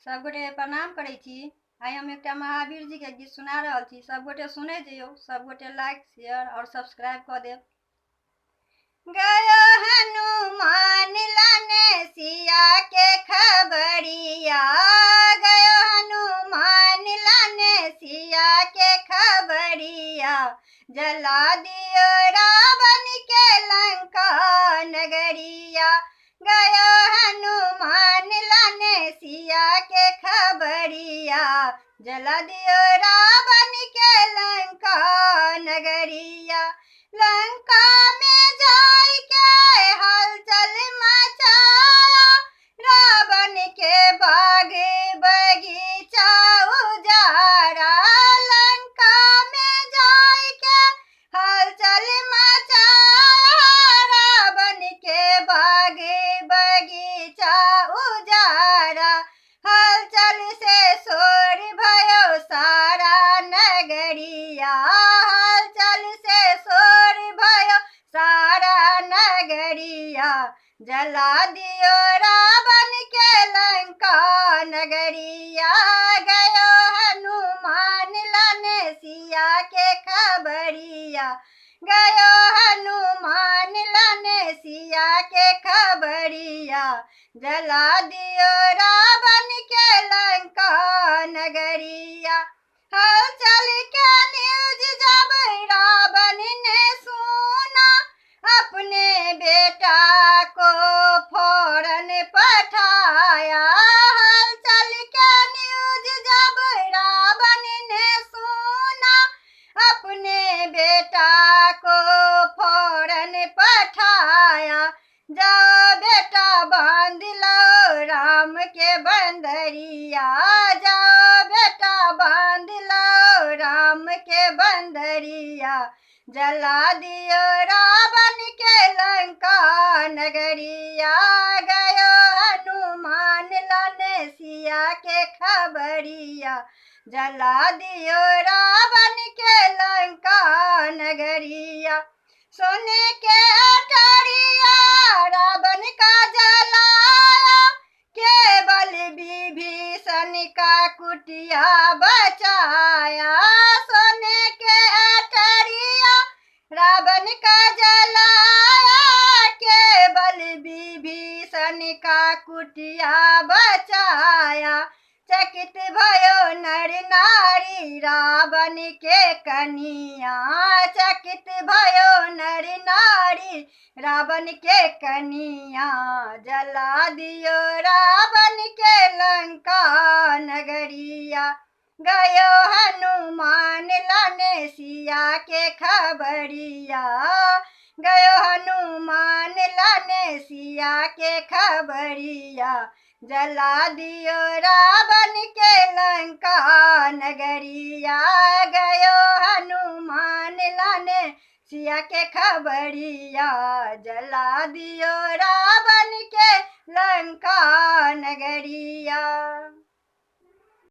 सब गोटे प्रणाम करै छी। आइ हम एकटा महावीर जी के गीत सुना रहल छी। सब गोटे सुने जइयो। सब गोटे लाइक शेयर और सब्सक्राइब कर देव। गयो हनुमान लाने सिया के खबरिया, गयो हनुमान लाने सिया के खबरिया, जला दियो रावण के लंका नगरिया। गयो हनुमान लाने सिया के खबरिया, जला दियो रावण के लंका नगरिया। लंका में जाय के हलचल मचाया, रावण के बाग बगीचा उजाड़ा। लंका में जाय के हलचल मचाया, रावण के बाग बगीचा उजाड़ा। हलचल से शोर भयो सारा नगरिया, हलचल से शोर भयो सारा नगरिया, जला दियो रावण के लंका नगरिया। गयो हनुमान लाने सिया के खबरिया, गयो हनुमान लाने सिया के खबरिया, जला दियो रावण के लंका नगरिया। हलचल के न्यूज जब रावण ने सुना, अपने बेटा को फौरन पठाया। हलचल के न्यूज जब रावण ने सुना, अपने बेटा को फौरन पठाया। जाओ बेटा बांध लो राम के बंदरिया, जाओ बेटा बांध लो राम के बंदरिया, जला दियो रावण के लंका नगरिया। गयो हनुमान लाने सिया के खबरिया, जला दियो रावण के लंका नगरिया। सोने के अटरिया रावण का जलाया, केवल विभीषण का कुटिया बचाया। सोने के अटरिया रावण का जलाया, केवल विभीषण का कुटिया बचाया। चकित भयो नर नारी रावण के कनिया, चकित भयो नर नारी रावण के कनिया, जला दियो रावण के लंका नगरिया। गयो हनुमान लाने सिया के खबरिया, गयो हनुमान लाने सिया के खबरिया, जला दियो रावण के लंका नगरिया। गयो हनुमान लाने सिया के खबरिया, जला दियो रावण के लंका नगरिया।